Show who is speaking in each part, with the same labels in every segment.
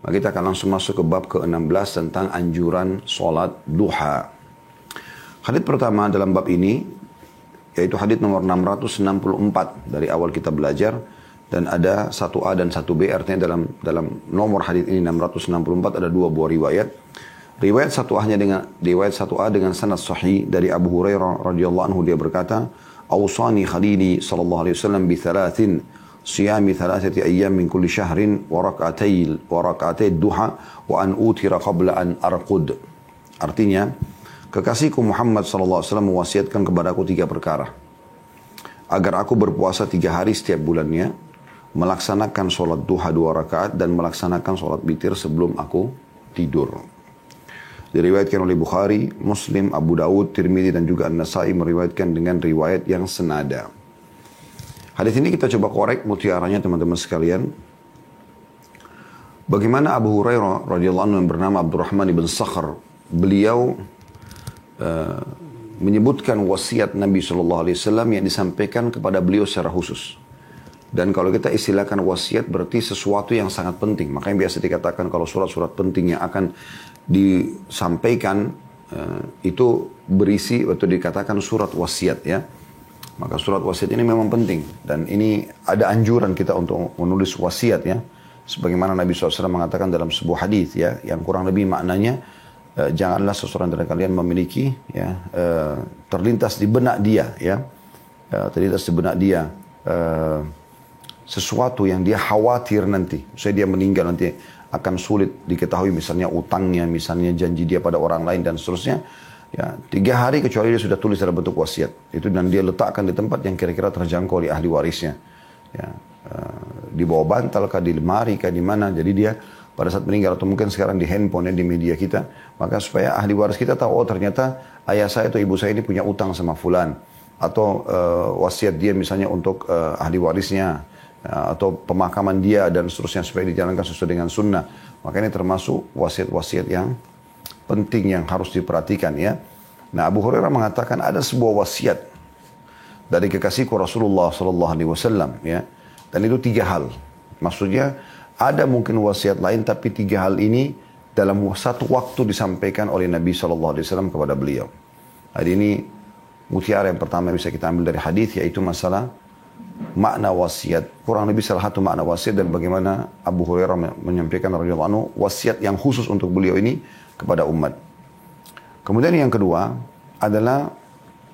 Speaker 1: Maka kita akan langsung masuk ke bab ke-16 tentang anjuran sholat duha. Hadits pertama dalam bab ini, yaitu hadits nomor 664 dari awal kita belajar. Dan ada 1A dan 1B, artinya dalam nomor hadits ini 664 ada dua buah riwayat. Riwayat 1A dengan sanad sahih dari Abu Hurairah radhiyallahu anhu, dia berkata, "Awsani khalili sallallahu alaihi wasallam bi thalathin, siyami thalathati ayyam min kulli shahrin wa rak'atay duha wa an utira qabla an arqud." Artinya, kekasihku Muhammad sallallahu alaihi wasallam mewasiatkan kepadaku 3 perkara. Agar aku berpuasa 3 hari setiap bulannya, melaksanakan sholat duha 2 rakaat, dan melaksanakan sholat witir sebelum aku tidur. Diriwayatkan oleh Bukhari, Muslim, Abu Dawud, Tirmidzi dan juga An-Nasai meriwayatkan dengan riwayat yang senada. Hadis ini kita coba korek mutiaranya teman-teman sekalian. Bagaimana Abu Hurairah radhiyallahu anhu yang bernama Abdurrahman ibn Sakhr, beliau menyebutkan wasiat Nabi SAW yang disampaikan kepada beliau secara khusus. Dan kalau kita istilahkan wasiat berarti sesuatu yang sangat penting. Makanya biasa dikatakan kalau surat-surat penting yang akan disampaikan itu berisi atau dikatakan surat wasiat ya. Maka surat wasiat ini memang penting. Dan ini ada anjuran kita untuk menulis wasiat ya. Sebagaimana Nabi SAW mengatakan dalam sebuah hadis ya, yang kurang lebih maknanya, janganlah seseorang dari kalian memiliki ya, terlintas di benak dia ya, terlintas di benak dia sesuatu yang dia khawatir nanti, misalnya dia meninggal nanti akan sulit diketahui, misalnya utangnya, misalnya janji dia pada orang lain dan seterusnya ya, 3 hari kecuali dia sudah tulis dalam bentuk wasiat itu, dan dia letakkan di tempat yang kira-kira terjangkau oleh ahli warisnya ya, di bawah bantal kah, di lemari kah, di mana, jadi dia pada saat meninggal, atau mungkin sekarang di handphone di media kita, maka supaya ahli waris kita tahu, oh ternyata ayah saya atau ibu saya ini punya utang sama fulan, atau wasiat dia misalnya untuk ahli warisnya, atau pemakaman dia dan seterusnya, supaya dijalankan sesuai dengan sunnah. Maka ini termasuk wasiat-wasiat yang penting yang harus diperhatikan ya. Nah, Abu Hurairah mengatakan ada sebuah wasiat dari kekasihku Rasulullah SAW ya, dan itu 3 hal. Maksudnya ada mungkin wasiat lain, tapi 3 hal ini dalam satu waktu disampaikan oleh Nabi SAW kepada beliau. Hari ini mutiara yang pertama bisa kita ambil dari hadis, yaitu masalah makna wasiat. Kurang lebih salah satu makna wasiat dan bagaimana Abu Hurairah menyampaikan radhiyallahu anhu wasiat yang khusus untuk beliau ini kepada umat. Kemudian yang kedua adalah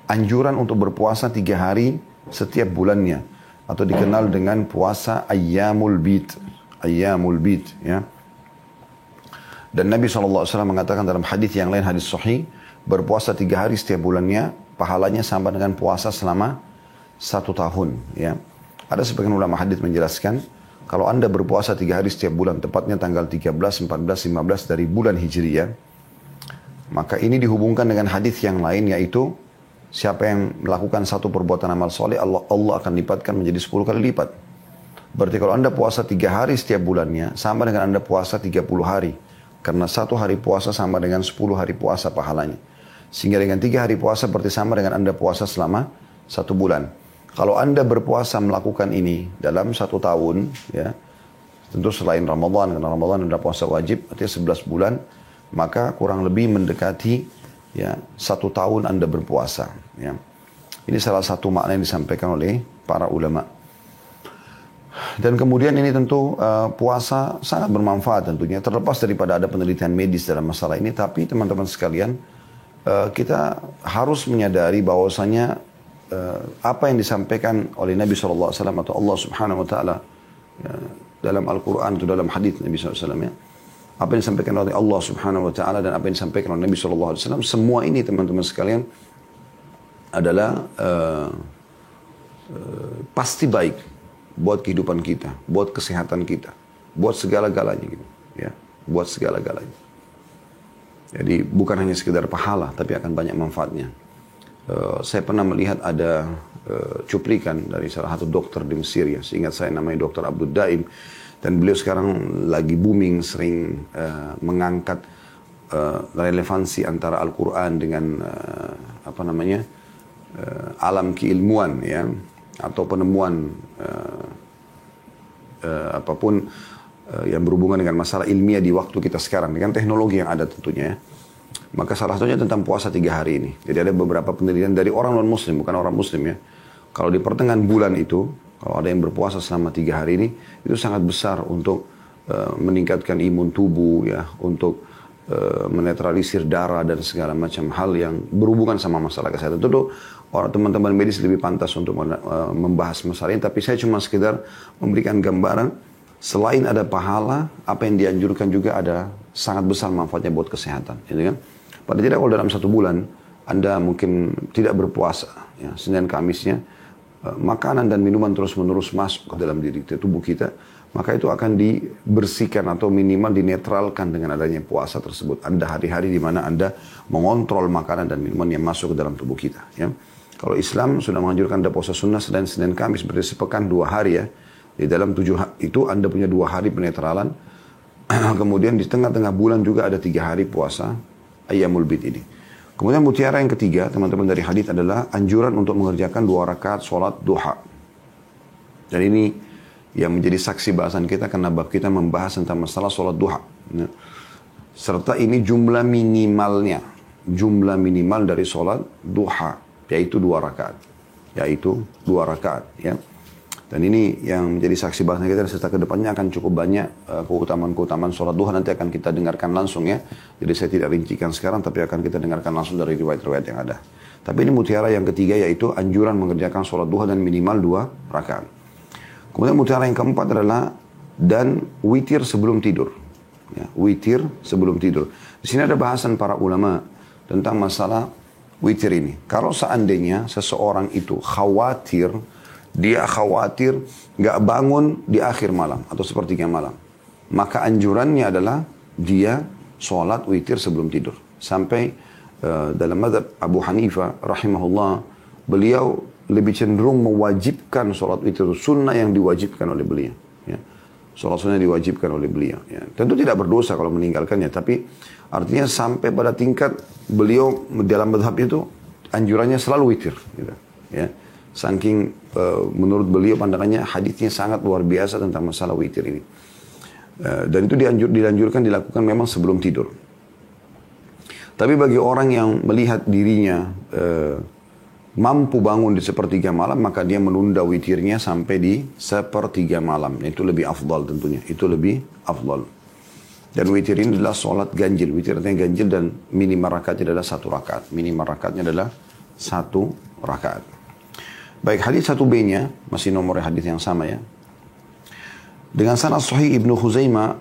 Speaker 1: anjuran untuk berpuasa 3 hari setiap bulannya, atau dikenal dengan puasa Ayyamul Bid. Ayyamul Bid ya. Dan Nabi SAW mengatakan dalam hadis yang lain, hadis sahih, berpuasa 3 hari setiap bulannya pahalanya sama dengan puasa selama 1 tahun ya. Ada sebagian ulama hadis menjelaskan, kalau Anda berpuasa 3 hari setiap bulan, tepatnya tanggal 13, 14, 15 dari bulan Hijriyah, maka ini dihubungkan dengan hadis yang lain, yaitu siapa yang melakukan satu perbuatan amal soleh, Allah akan lipatkan menjadi 10 kali lipat. Berarti kalau Anda puasa 3 hari setiap bulannya, sama dengan Anda puasa 30 hari. Karena 1 hari puasa sama dengan 10 hari puasa pahalanya. Sehingga dengan 3 hari puasa berarti sama dengan Anda puasa selama 1 bulan. Kalau Anda berpuasa melakukan ini dalam 1 tahun, ya, tentu selain Ramadan, karena Ramadan adalah puasa wajib, artinya 11 bulan, maka kurang lebih mendekati ya 1 tahun Anda berpuasa. Ya. Ini salah satu makna yang disampaikan oleh para ulama. Dan kemudian ini tentu puasa sangat bermanfaat tentunya, terlepas daripada ada penelitian medis dalam masalah ini, tapi teman-teman sekalian, kita harus menyadari bahwasanya apa yang disampaikan oleh Nabi SAW atau Allah Subhanahu Wa Taala dalam Al-Quran atau dalam hadis Nabi SAW ya, apa yang disampaikan oleh Allah Subhanahu Wa Taala dan apa yang disampaikan oleh Nabi SAW, semua ini teman-teman sekalian adalah pasti baik buat kehidupan kita, buat kesehatan kita, buat segala-galanya gitu, ya, buat segala-galanya. Jadi bukan hanya sekedar pahala, tapi akan banyak manfaatnya. Saya pernah melihat ada cuplikan dari salah satu dokter di Mesir ya, seingat saya namanya Dr. Abdul Daim, dan beliau sekarang lagi booming, sering mengangkat relevansi antara Al-Quran dengan alam keilmuan ya, atau penemuan apapun yang berhubungan dengan masalah ilmiah di waktu kita sekarang, dengan teknologi yang ada tentunya ya. Maka salah satunya tentang puasa 3 hari ini. Jadi ada beberapa penelitian dari orang non-muslim, bukan orang muslim ya. Kalau di pertengahan bulan itu, kalau ada yang berpuasa selama 3 hari ini, itu sangat besar untuk meningkatkan imun tubuh ya, untuk menetralisir darah dan segala macam hal yang berhubungan sama masalah kesehatan. Tentu orang teman-teman medis lebih pantas untuk membahas masalah ini, tapi saya cuma sekedar memberikan gambaran. Selain ada pahala, apa yang dianjurkan juga ada sangat besar manfaatnya buat kesehatan, gitu kan? Pada tidak kalau dalam 1 bulan Anda mungkin tidak berpuasa, ya, Senin Kamisnya, makanan dan minuman terus-menerus masuk ke dalam diri tubuh kita, maka itu akan dibersihkan atau minimal dinetralkan dengan adanya puasa tersebut. Ada hari-hari di mana Anda mengontrol makanan dan minuman yang masuk ke dalam tubuh kita. Ya. Kalau Islam sudah menganjurkan Anda puasa sunnah selain Senin Kamis, berarti sepekan 2 hari ya. Di dalam 7 hari itu Anda punya 2 hari penetralan. Kemudian di tengah-tengah bulan juga ada 3 hari puasa Ayyamul Bid ini. Kemudian mutiara yang ketiga, teman-teman dari hadis adalah anjuran untuk mengerjakan 2 rakaat sholat duha. Dan ini yang menjadi saksi bahasan kita karena bab kita membahas tentang masalah sholat duha. Serta ini jumlah minimalnya. Jumlah minimal dari sholat duha. Yaitu 2 rakaat. Yaitu 2 rakaat. Ya. Dan ini yang menjadi saksi bahasan kita, serta kedepannya akan cukup banyak keutamaan-keutamaan sholat duha. Nanti akan kita dengarkan langsung ya. Jadi saya tidak rincikan sekarang, tapi akan kita dengarkan langsung dari riwayat-riwayat yang ada. Tapi ini mutiara yang ketiga, yaitu anjuran mengerjakan sholat duha dan minimal 2 rakaat. Kemudian mutiara yang keempat adalah dan witir sebelum tidur. Ya, witir sebelum tidur. Di sini ada bahasan para ulama tentang masalah witir ini. Kalau seandainya seseorang itu khawatir, dia khawatir nggak bangun di akhir malam atau sepertiga malam, maka anjurannya adalah dia sholat witir sebelum tidur. Sampai dalam mazhab Abu Hanifah rahimahullah, beliau lebih cenderung mewajibkan sholat witir, sunnah yang diwajibkan oleh beliau. Ya. Sholat sunnah diwajibkan oleh beliau. Ya. Tentu tidak berdosa kalau meninggalkannya, tapi artinya sampai pada tingkat beliau dalam mazhab itu anjurannya selalu witir. Gitu. Ya. Saking menurut beliau pandangannya hadisnya sangat luar biasa tentang masalah witir ini. Dan itu dianjurkan dilakukan memang sebelum tidur. Tapi bagi orang yang melihat dirinya mampu bangun di sepertiga malam, maka dia menunda witirnya sampai di sepertiga malam. Itu lebih afdal tentunya. Itu lebih afdal. Dan witir ini adalah sholat ganjil. Witir artinya ganjil dan minimal rakaatnya adalah 1 rakaat. Minimal rakaatnya adalah 1 rakaat. Baik, hadis 1B-nya, masih nomor hadis yang sama ya. Dengan sanad sahih Ibnu Khuzaimah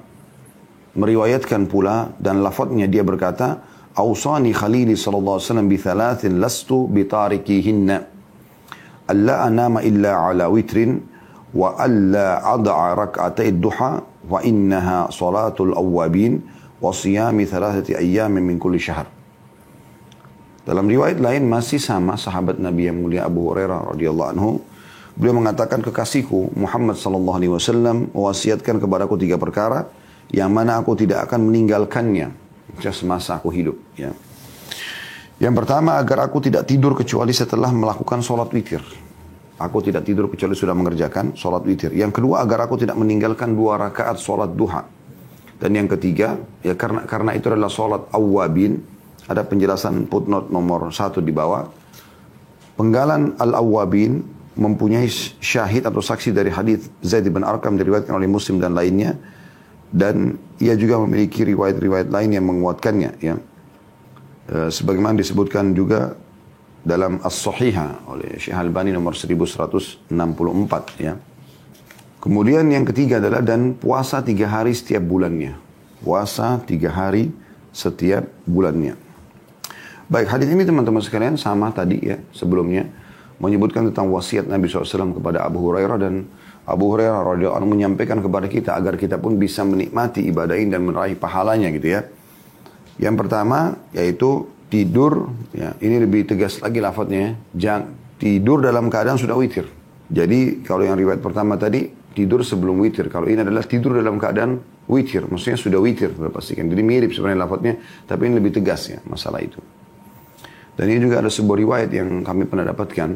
Speaker 1: meriwayatkan pula dan lafadznya dia berkata, "Awsani Khalili sallallahu alaihi wasallam bi thalathin lastu bi tarikihinna. Alla anama illa ala witrin wa alla ad'a rak'atay ad-duha wa innaha salatul awwabin wa siyami 3 ayyamin min kulli syahr." Dalam riwayat lain masih sama sahabat Nabi yang mulia Abu Hurairah radhiyallahu anhu, beliau mengatakan, kekasihku Muhammad sallallahu alaihi wasallam mewasiatkan kepadaku 3 perkara yang mana aku tidak akan meninggalkannya semasa aku hidup. Ya. Yang pertama, agar aku tidak tidur kecuali setelah melakukan sholat witir. Aku tidak tidur kecuali sudah mengerjakan sholat witir. Yang kedua, agar aku tidak meninggalkan 2 rakaat sholat duha. Dan yang ketiga, ya karena itu adalah sholat awwabin. Ada penjelasan footnote nomor 1 di bawah. Penggalan al-awwabin mempunyai syahid atau saksi dari hadis Zaid bin Arqam diriwayatkan oleh Muslim dan lainnya. Dan ia juga memiliki riwayat-riwayat lain yang menguatkannya. Ya. Sebagaimana disebutkan juga dalam As-Sahihah oleh Syekh Albani nomor 1164. Ya. Kemudian yang ketiga adalah dan puasa 3 hari setiap bulannya. Puasa 3 hari setiap bulannya. Baik, hadis ini teman-teman sekalian sama tadi ya sebelumnya menyebutkan tentang wasiat Nabi SAW kepada Abu Hurairah, dan Abu Hurairah radhiyallahu anhu menyampaikan kepada kita agar kita pun bisa menikmati ibadah ini dan meraih pahalanya gitu ya. Yang pertama yaitu tidur, ya ini lebih tegas lagi lafadznya, jangan tidur dalam keadaan sudah witir. Jadi kalau yang riwayat pertama tadi tidur sebelum witir, kalau ini adalah tidur dalam keadaan witir, maksudnya sudah witir sudah pastikan. Jadi mirip sebenarnya lafadznya, tapi ini lebih tegas ya masalah itu. Dan ini juga ada sebuah riwayat yang kami pernah dapatkan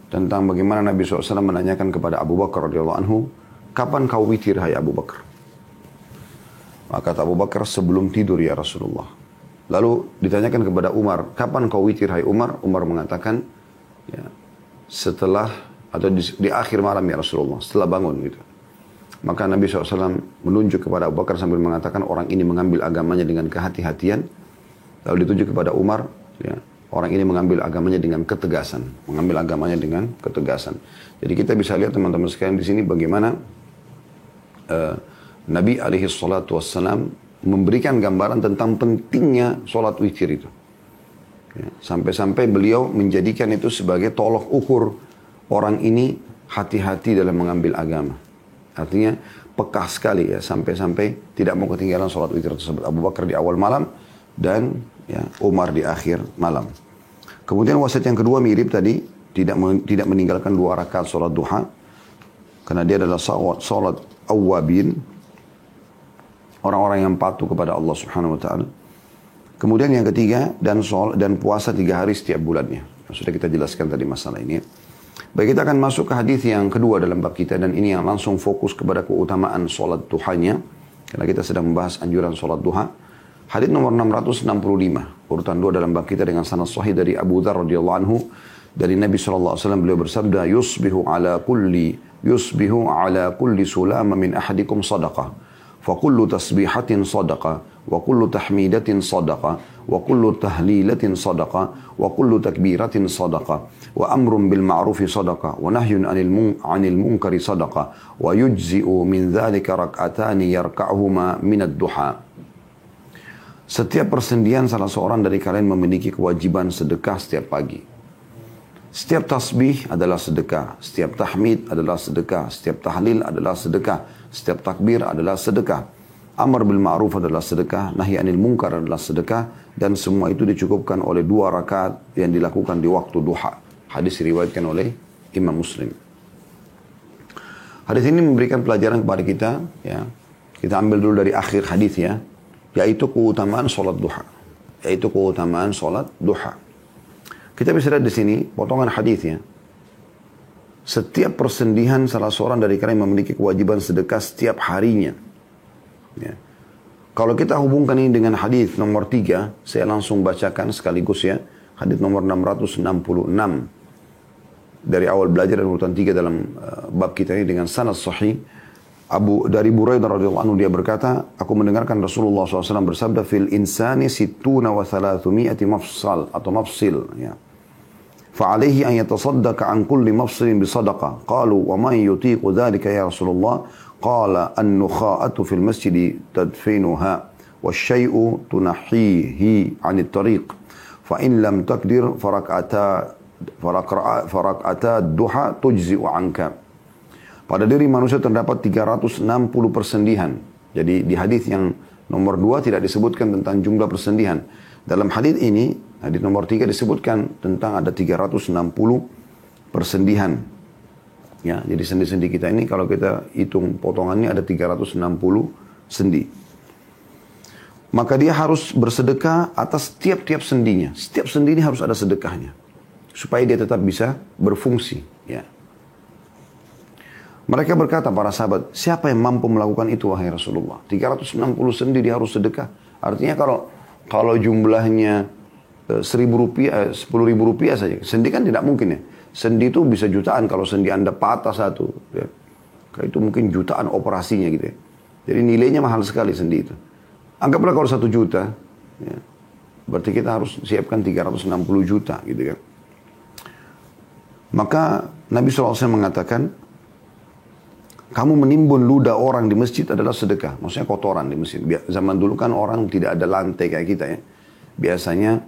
Speaker 1: tentang bagaimana Nabi SAW menanyakan kepada Abu Bakar radhiyallahu anhu, kapan kau witir hai Abu Bakar? Maka kata Abu Bakar, sebelum tidur ya Rasulullah. Lalu ditanyakan kepada Umar, kapan kau witir hai Umar? Umar mengatakan, ya, setelah atau di akhir malam ya Rasulullah, setelah bangun gitu. Maka Nabi SAW menunjuk kepada Abu Bakar sambil mengatakan, orang ini mengambil agamanya dengan kehati-hatian. Lalu ditunjuk kepada Umar, ya, orang ini mengambil agamanya dengan ketegasan. Mengambil agamanya dengan ketegasan. Jadi kita bisa lihat teman-teman sekalian di sini bagaimana Nabi SAW memberikan gambaran tentang pentingnya sholat witir itu. Ya, sampai-sampai beliau menjadikan itu sebagai tolok ukur orang ini hati-hati dalam mengambil agama. Artinya peka sekali ya, sampai-sampai tidak mau ketinggalan sholat witir tersebut. Abu Bakar di awal malam dan ya, Umar di akhir malam. Kemudian wasiat yang kedua mirip tadi, tidak meninggalkan 2 rakaat sholat duha, karena dia adalah sholat awwabin, orang-orang yang patuh kepada Allah Subhanahu wa taala. Kemudian yang ketiga, dan puasa 3 hari setiap bulannya. Sudah kita jelaskan tadi masalah ini. Baik, kita akan masuk ke hadis yang kedua dalam bab kita, dan ini yang langsung fokus kepada keutamaan sholat duhanya, karena kita sedang membahas anjuran sholat duha. Hadis nomor 665, urutan 2 dalam bab kita dengan sanad sahih dari Abu Dzar radhiyallahu anhu, dari Nabi SAW beliau bersabda, yusbihu ala kulli sulama min ahadikum sadaqah, fa kullu tasbihatin sadaqah, wa kullu tahmidatin sadaqah, wa kullu tahlilatin sadaqah, wa kullu takbiratin sadaqah, wa amrun bil ma'rufi sadaqah, wa nahyun anil munkari sadaqah, wa yujzi'u min dhalika rak'atani yarka'huma minad duha. Setiap persendian salah seorang dari kalian memiliki kewajiban sedekah setiap pagi. Setiap tasbih adalah sedekah, setiap tahmid adalah sedekah, setiap tahlil adalah sedekah, setiap takbir adalah sedekah. Amar bil ma'ruf adalah sedekah, nahi anil munkar adalah sedekah, dan semua itu dicukupkan oleh 2 rakaat yang dilakukan di waktu duha. Hadis diriwayatkan oleh Imam Muslim. Hadis ini memberikan pelajaran kepada kita, ya. Kita ambil dulu dari akhir hadis ya, yaitu keutamaan sholat duha. Yaitu keutamaan sholat duha. Kita bisa lihat di sini potongan hadisnya. Setiap persendihan salah seorang dari kalian memiliki kewajiban sedekah setiap harinya. Ya. Kalau kita hubungkan ini dengan hadis nomor 3, saya langsung bacakan sekaligus ya. Hadis nomor 666. Dari awal belajar dan urutan 3 dalam bab kita ini dengan sanad sahih. Dari Buraidah radhiyallahu anhu dia berkata, aku mendengarkan Rasulullah SAW bersabda, fil insani sittuna wa thalathumiyati mafsal atau mafsil, ya. Fa'alaihi an yatasaddaqa an kulli mafsilin bisadaqah. Qalu wa man yutiqu dhalika ya Rasulullah? Qala an-nukha'atu fil masjidi tadfinuha wa syai'u tunahihi 'anit tariq. Fa in lam takdir farak'ata duha tujzi'u 'anka. Pada diri manusia terdapat 360 persendihan. Jadi di hadis yang nomor 2 tidak disebutkan tentang jumlah persendihan. Dalam hadis ini, hadis nomor 3 disebutkan tentang ada 360 persendihan. Ya, jadi sendi-sendi kita ini kalau kita hitung potongannya ada 360 sendi. Maka dia harus bersedekah atas tiap-tiap sendinya. Setiap sendi ini harus ada sedekahnya. Supaya dia tetap bisa berfungsi. Ya. Mereka berkata para sahabat, siapa yang mampu melakukan itu wahai Rasulullah? 360 sendi dia harus sedekah. Artinya kalau jumlahnya 1.000 rupiah, 10.000 rupiah saja. Sendi kan tidak mungkin ya. Sendi itu bisa jutaan kalau sendi Anda patah satu. Ya. Itu mungkin jutaan operasinya gitu ya. Jadi nilainya mahal sekali sendi itu. Anggaplah kalau 1 juta. Ya. Berarti kita harus siapkan 360 juta gitu kan. Maka Nabi SAW mengatakan, kamu menimbun ludah orang di masjid adalah sedekah. Maksudnya kotoran di masjid. Zaman dulu kan orang tidak ada lantai kayak kita ya. Biasanya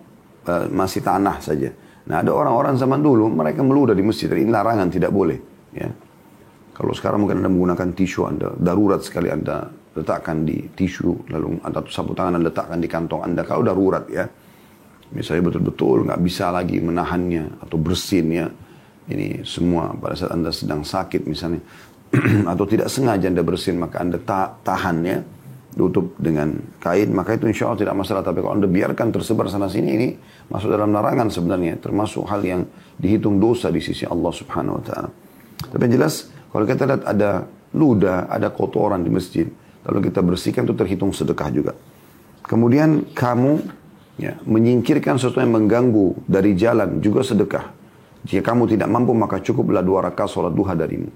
Speaker 1: masih tanah saja. Nah ada orang-orang zaman dulu mereka meludah di masjid. Ini larangan, tidak boleh. Ya. Kalau sekarang mungkin Anda menggunakan tisu, Anda darurat sekali Anda letakkan di tisu. Lalu atau sapu tangan Anda letakkan di kantong Anda. Kalau darurat ya. Misalnya betul-betul nggak bisa lagi menahannya atau bersinnya. Ini semua pada saat Anda sedang sakit misalnya. Atau tidak sengaja Anda bersin, maka Anda tahannya, tutup dengan kain, maka itu insya Allah tidak masalah. Tapi kalau Anda biarkan tersebar sana sini, ini masuk dalam larangan sebenarnya, termasuk hal yang dihitung dosa di sisi Allah Subhanahu Wa Taala. Tapi yang jelas, kalau kita lihat ada ludah, ada kotoran di masjid, lalu kita bersihkan itu terhitung sedekah juga. Kemudian kamu menyingkirkan sesuatu yang mengganggu dari jalan juga sedekah. Jika kamu tidak mampu maka cukuplah 2 rakaat sholat duha darimu.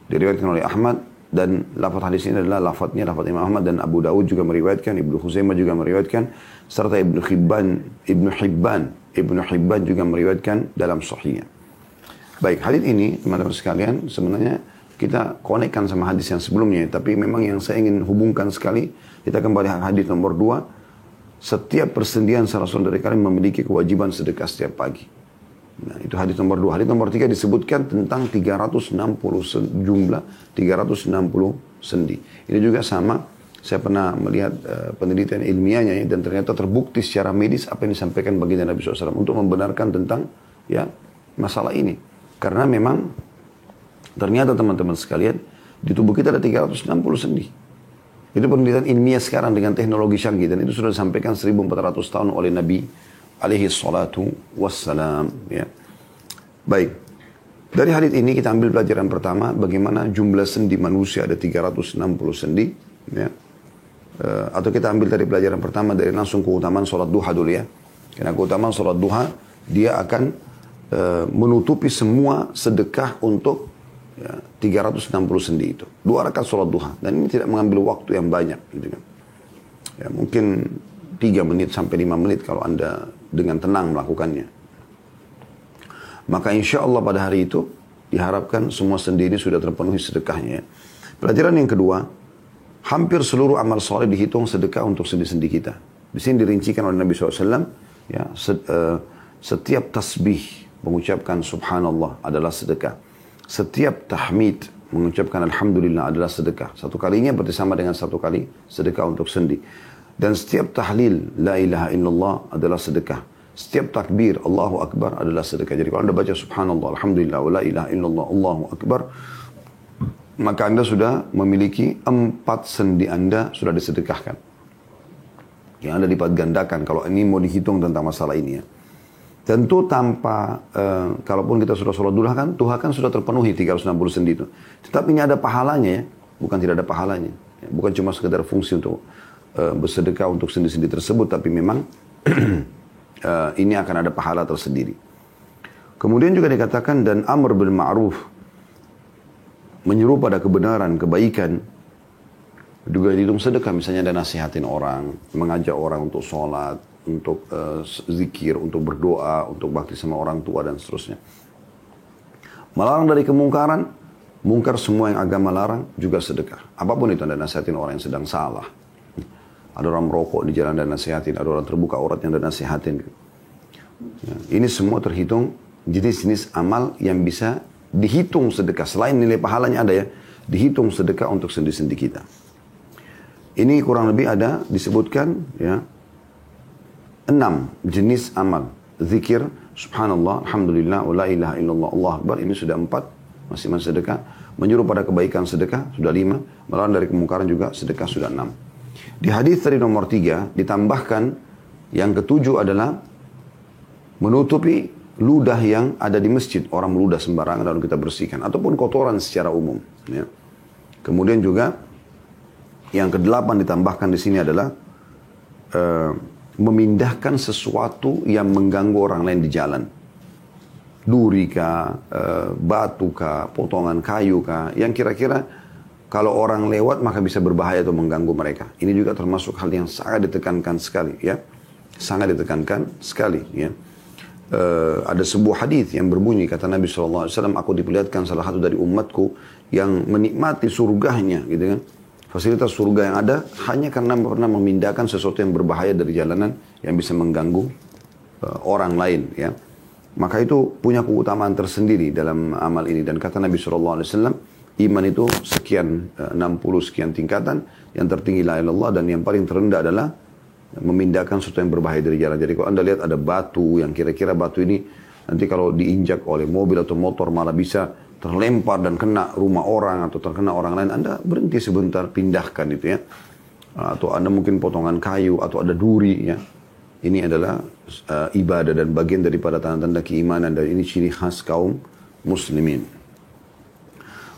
Speaker 1: Diriwayatkan oleh Ahmad dan lafaz hadis ini adalah lafaz Imam Ahmad dan Abu Dawud juga meriwayatkan, Ibnu Khuzaimah juga meriwayatkan, serta Ibnu Hibban juga meriwayatkan dalam sahihnya. Baik, hadis ini teman-teman sekalian sebenarnya kita konekkan sama hadis yang sebelumnya, tapi memang yang saya ingin hubungkan sekali, kita kembali hadis nomor 2, setiap persendian salah seorang dari kalian memiliki kewajiban sedekah setiap pagi. Nah, itu hadis nomor 2. Hadis nomor 3 disebutkan tentang 360 jumlah 360 sendi. Ini juga sama, saya pernah melihat penelitian ilmiahnya dan ternyata terbukti secara medis apa yang disampaikan baginda Nabi SAW untuk membenarkan tentang masalah ini. Karena memang ternyata teman-teman sekalian di tubuh kita ada 360 sendi. Itu penelitian ilmiah sekarang dengan teknologi canggih dan itu sudah disampaikan 1400 tahun oleh Nabi alaihi salatu wassalam. Baik, dari hadis ini kita ambil pelajaran pertama bagaimana jumlah sendi manusia ada 360 sendi. Atau kita ambil dari pelajaran pertama dari langsung keutamaan sholat duha dulu ya. Karena keutamaan sholat duha dia akan menutupi semua sedekah untuk 360 sendi itu. 2 rakaat sholat duha dan ini tidak mengambil waktu yang banyak gitu kan. Mungkin 3 menit sampai 5 menit kalau Anda dengan tenang melakukannya. Maka insya Allah pada hari itu diharapkan semua sendi ini sudah terpenuhi sedekahnya. Pelajaran yang kedua, hampir seluruh amal soleh dihitung sedekah untuk sendi-sendi kita. Di sini dirincikan oleh Nabi SAW, setiap tasbih mengucapkan subhanallah adalah sedekah. Setiap tahmid mengucapkan alhamdulillah adalah sedekah. Satu kalinya berarti sama dengan satu kali sedekah untuk sendi. Dan setiap tahlil la ilaha illallah adalah sedekah. Setiap takbir Allahu Akbar adalah sedekah. Jadi kalau Anda baca subhanallah, alhamdulillah, wa la ilaha illallah, Allahu Akbar, maka Anda sudah memiliki 4 sendi Anda sudah disedekahkan. Yang Anda lipat gandakan kalau ini mau dihitung tentang masalah ini ya. Tentu tanpa, kalaupun kita sudah sholat duha kan, Tuhan kan sudah terpenuhi 360 sendi itu. Tetapi ini ada pahalanya ya, bukan tidak ada pahalanya. Bukan cuma sekedar fungsi untuk bersedekah untuk sendi-sendi tersebut, tapi memang ini akan ada pahala tersendiri. Kemudian juga dikatakan dan amr bil ma'ruf, menyeru pada kebenaran, kebaikan, juga dihitung sedekah. Misalnya ada nasihatin orang, mengajak orang untuk sholat, untuk zikir, untuk berdoa, untuk bakti sama orang tua dan seterusnya. Melarang dari kemungkaran, mungkar semua yang agama larang juga sedekah. Apapun itu Anda nasihatin orang yang sedang salah. Ada orang merokok di jalan dan nasihatin, ada orang terbuka auratnya dan nasihatin. Ini semua terhitung jenis-jenis amal yang bisa dihitung sedekah. Selain nilai pahalanya ada ya, dihitung sedekah untuk sendi-sendi kita. Ini kurang lebih ada disebutkan ya 6 jenis amal. Zikir, subhanallah, alhamdulillah, wa la ilaha illallah, Allah akbar. Ini sudah 4, masing-masing sedekah. Menyuruh pada kebaikan sedekah, sudah 5. Melarang dari kemungkaran juga sedekah sudah 6. Di hadis tadi nomor 3, ditambahkan yang ketujuh adalah menutupi ludah yang ada di masjid. Orang meludah sembarangan lalu kita bersihkan. Ataupun kotoran secara umum. Ya. Kemudian juga yang ke-8 ditambahkan di sini adalah memindahkan sesuatu yang mengganggu orang lain di jalan. Duri kah, batu kah, potongan kayu kah, yang kira-kira kalau orang lewat maka bisa berbahaya atau mengganggu mereka. Ini juga termasuk hal yang sangat ditekankan sekali, ya, sangat ditekankan sekali. Ya. Ada sebuah hadis yang berbunyi kata Nabi SAW, aku diperlihatkan salah satu dari umatku yang menikmati surganya, gitu kan? Fasilitas surga yang ada hanya karena pernah memindahkan sesuatu yang berbahaya dari jalanan yang bisa mengganggu orang lain, ya. Maka itu punya keutamaan tersendiri dalam amal ini. Dan kata Nabi SAW, iman itu sekian 60 sekian tingkatan, yang tertinggi la ilaha illallah dan yang paling terendah adalah memindahkan sesuatu yang berbahaya dari jalan. Jadi kalau Anda lihat ada batu yang kira-kira batu ini nanti kalau diinjak oleh mobil atau motor malah bisa terlempar dan kena rumah orang atau terkena orang lain, Anda berhenti sebentar, pindahkan itu ya. Atau Anda mungkin potongan kayu atau ada duri ya. Ini adalah ibadah dan bagian daripada tanda-tanda keimanan dan ini ciri khas kaum muslimin.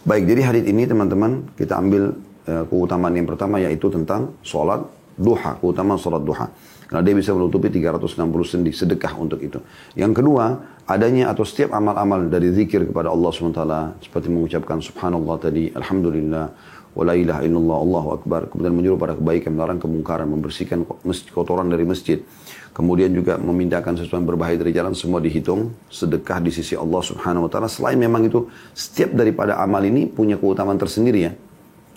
Speaker 1: Baik, jadi hadis ini teman-teman kita ambil keutamaan yang pertama yaitu tentang sholat duha, keutamaan sholat duha. Karena dia bisa menutupi 360 sendi, sedekah untuk itu. Yang kedua, adanya atau setiap amal-amal dari zikir kepada Allah SWT, seperti mengucapkan subhanallah tadi, alhamdulillah, wa la ilaha illallah, Allahu akbar, kemudian menyuruh pada kebaikan, melarang kemungkaran, membersihkan kotoran dari masjid, kemudian juga memindahkan sesuatu yang berbahaya dari jalan, semua dihitung sedekah di sisi Allah Subhanahu wa taala. Selain memang itu, setiap daripada amal ini punya keutamaan tersendiri ya.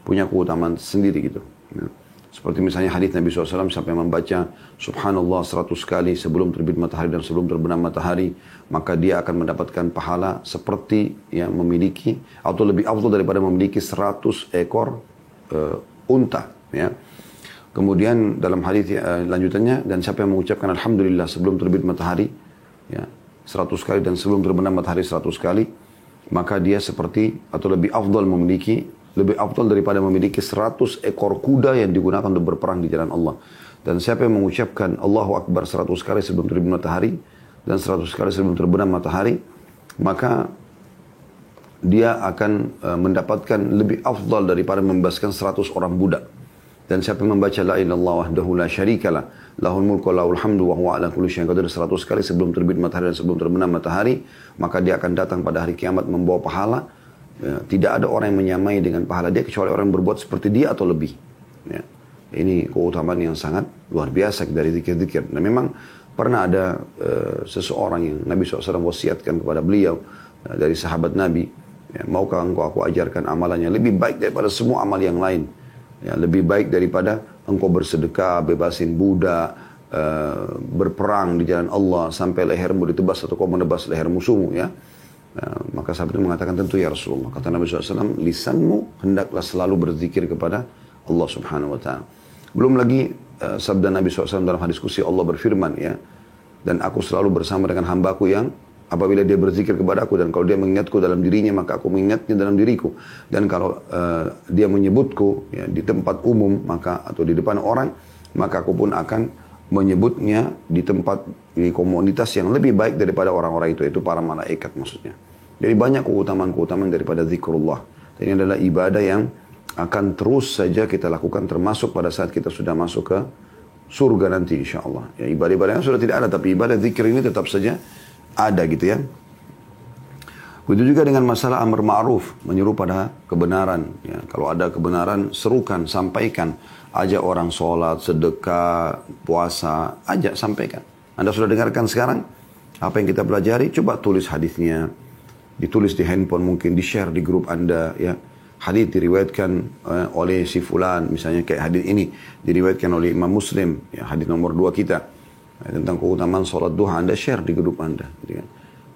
Speaker 1: Punya keutamaan sendiri gitu. Ya. Seperti misalnya hadis Nabi SAW sampai membaca subhanallah 100 kali sebelum terbit matahari dan sebelum terbenam matahari, maka dia akan mendapatkan pahala seperti yang memiliki atau lebih afdal daripada memiliki 100 ekor unta. Ya. Kemudian dalam hadis lanjutannya, dan siapa yang mengucapkan alhamdulillah sebelum terbit matahari ya, 100 kali dan sebelum terbenam matahari 100 kali, maka dia seperti atau lebih afdal lebih afdal daripada memiliki 100 ekor kuda yang digunakan untuk berperang di jalan Allah. Dan siapa yang mengucapkan Allahu Akbar 100 kali sebelum terbit matahari dan 100 kali sebelum terbenam matahari, maka dia akan mendapatkan lebih afdal daripada membebaskan 100 orang budak. Dan siapa yang membaca la ilaha illallah wahdahu la syarikalah lahul mulku wa lahul hamdu wa huwa ala kulli syai'in qadir 100 kali sebelum terbit matahari dan sebelum terbenam matahari, maka dia akan datang pada hari kiamat membawa pahala. Ya, tidak ada orang yang menyamai dengan pahala dia kecuali orang yang berbuat seperti dia atau lebih. Ya. Ini keutamaan yang sangat luar biasa dari zikir-zikir. Nah memang pernah ada seseorang yang Nabi SAW wasiatkan kepada beliau dari sahabat Nabi, ya, maukah engkau aku ajarkan amalannya lebih baik daripada semua amal yang lain. Ya, lebih baik daripada engkau bersedekah, bebasin budak, berperang di jalan Allah sampai lehermu ditebas atau kau menebas leher musuhmu ya. Maka sahabat itu mengatakan tentu ya Rasulullah. Kata Nabi SAW, lisanmu hendaklah selalu berzikir kepada Allah Subhanahu Wa Taala. Belum lagi sabda Nabi SAW dalam hadis qudsi Allah berfirman ya, dan aku selalu bersama dengan hambaku yang apabila dia berzikir kepada aku dan kalau dia mengingatku dalam dirinya maka aku mengingatnya dalam diriku, dan kalau dia menyebutku ya, di tempat umum maka atau di depan orang maka aku pun akan menyebutnya di tempat di komunitas yang lebih baik daripada orang-orang itu para malaikat maksudnya. Jadi banyak keutamaan-keutamaan daripada zikrullah. Dan ini adalah ibadah yang akan terus saja kita lakukan termasuk pada saat kita sudah masuk ke surga nanti insyaAllah. Ya, ibadah-ibadah yang sudah tidak ada tapi ibadah zikir ini tetap saja ada gitu ya. Begitu juga dengan masalah amar ma'ruf, menyuruh pada kebenaran. Ya, kalau ada kebenaran, serukan, sampaikan. Ajak orang sholat, sedekah, puasa, ajak, sampaikan. Anda sudah dengarkan sekarang? Apa yang kita pelajari? Coba tulis hadisnya. Ditulis di handphone mungkin, di-share di grup Anda. Ya. Hadis diriwayatkan oleh si fulan, misalnya kayak hadis ini. Diriwayatkan oleh Imam Muslim, ya, hadis nomor 2 kita. Ya, tentang keutamaan sholat duha, Anda share di grup Anda. Gitu kan.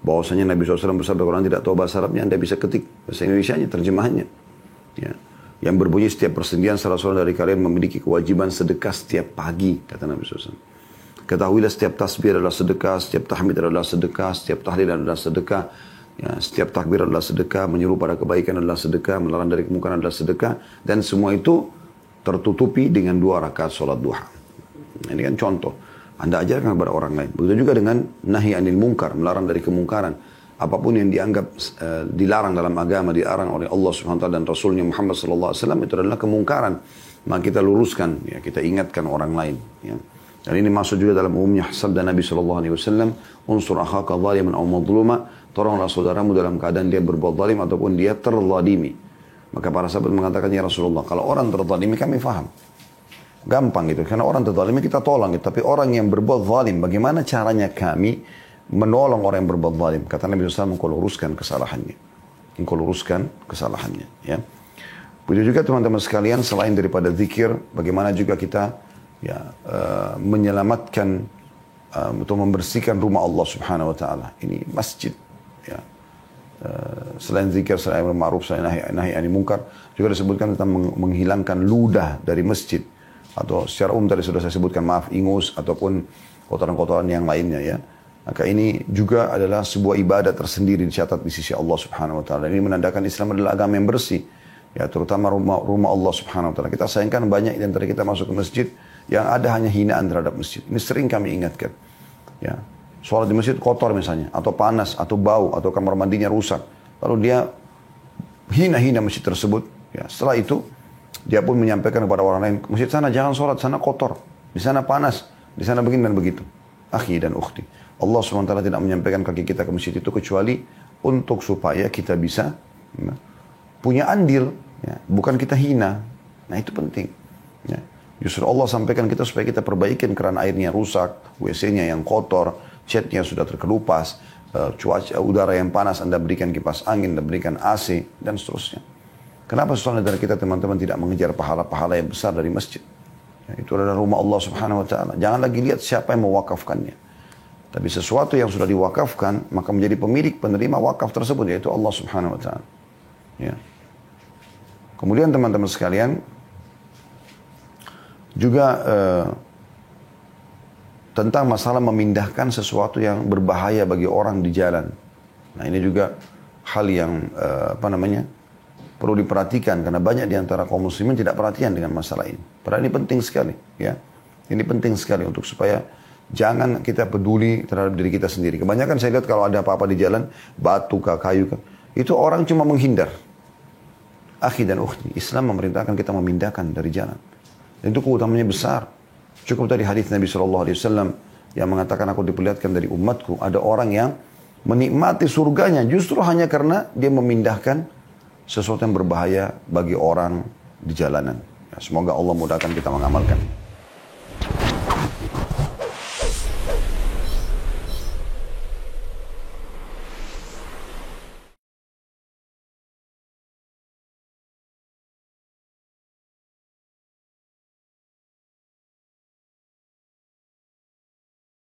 Speaker 1: Bahwasanya Nabi SAW bersabda, kalau Anda tidak tahu bahasa Arabnya, Anda bisa ketik bahasa Indonesianya, terjemahannya. Ya. Yang berbunyi setiap persendian salah seorang dari kalian memiliki kewajiban sedekah setiap pagi, kata Nabi SAW. Ketahuilah setiap tasbih adalah sedekah, setiap tahmid adalah sedekah, setiap tahlil adalah sedekah, ya, setiap takbir adalah sedekah, menyuruh pada kebaikan adalah sedekah, melarang dari kemungkaran adalah sedekah, dan semua itu tertutupi dengan 2 rakaat sholat duha. Ini kan contoh. Anda ajarkan kepada orang lain. Begitu juga dengan nahi anil munkar, melarang dari kemungkaran. Apapun yang dianggap dilarang dalam agama, dilarang oleh Allah SWT dan Rasulnya Muhammad SAW, itu adalah kemungkaran. Maka kita luruskan, ya, kita ingatkan orang lain. Ya. Dan ini masuk juga dalam umumnya sabda Nabi SAW, unsur akhaka zaliman aw madluma, tolonglah saudaramu dalam keadaan dia berbuat zalim ataupun dia terzalimi. Maka para sahabat mengatakan, ya Rasulullah, kalau orang terzalimi kami faham. Gampang gitu, karena orang terzalimi kita tolong gitu. Tapi orang yang berbuat zalim, bagaimana caranya kami menolong orang yang berbuat zalim? Kata Nabi SAW, engkau luruskan kesalahannya. Engkau luruskan kesalahannya. Ya. Begitu juga teman-teman sekalian, selain daripada zikir, bagaimana juga kita ya, menyelamatkan atau membersihkan rumah Allah Subhanahu Wa Taala. Ini masjid. Ya. Selain zikir, selain ma'ruf, selain nahi anil munkar, juga disebutkan tentang menghilangkan ludah dari masjid. Atau secara umum tadi sudah saya sebutkan, maaf, ingus ataupun kotoran-kotoran yang lainnya ya. Maka ini juga adalah sebuah ibadah tersendiri dicatat di sisi Allah Subhanahu Wa Taala. Ini menandakan Islam adalah agama yang bersih, ya, terutama rumah Allah Subhanahu Wa Taala. Kita sayangkan banyak di antara kita masuk ke masjid yang ada hanya hinaan terhadap masjid. Ini sering kami ingatkan. Ya, sholat di masjid kotor misalnya, atau panas, atau bau, atau kamar mandinya rusak. Lalu dia hina-hina masjid tersebut. Ya, setelah itu Dia pun menyampaikan kepada orang lain, masjid sana jangan sholat, sana kotor, di sana panas, di sana begini dan begitu. Akhi dan ukhti, Allah SWT tidak menyampaikan kaki kita ke masjid itu kecuali untuk supaya kita bisa punya andil, ya, bukan kita hina. Nah itu penting. Ya. Justru Allah sampaikan kita supaya kita perbaikin keran airnya rusak, WC-nya yang kotor, catnya sudah terkelupas, cuaca udara yang panas Anda berikan kipas angin, Anda berikan AC, dan seterusnya. Kenapa soalnya dari kita teman-teman tidak mengejar pahala-pahala yang besar dari masjid? Ya, itu adalah rumah Allah Subhanahu Wa Taala. Jangan lagi lihat siapa yang mewakafkannya. Tapi sesuatu yang sudah diwakafkan, maka menjadi pemilik penerima wakaf tersebut, yaitu Allah Subhanahu Wa Taala. Ya. Kemudian teman-teman sekalian, juga tentang masalah memindahkan sesuatu yang berbahaya bagi orang di jalan. Nah ini juga hal yang perlu diperhatikan karena banyak di antara kaum muslimin tidak perhatian dengan masalah ini. Padahal ini penting sekali, ya. Ini penting sekali untuk supaya jangan kita peduli terhadap diri kita sendiri. Kebanyakan saya lihat kalau ada apa-apa di jalan, batu kah, kayu kah, itu orang cuma menghindar. Akhi dan ukhti, Islam memerintahkan kita memindahkan dari jalan. Dan itu keutamanya besar. Cukup tadi hadis Nabi SAW yang mengatakan aku diperlihatkan dari umatku ada orang yang menikmati surganya justru hanya karena dia memindahkan sesuatu yang berbahaya bagi orang di jalanan. Ya, semoga Allah mudahkan kita mengamalkan.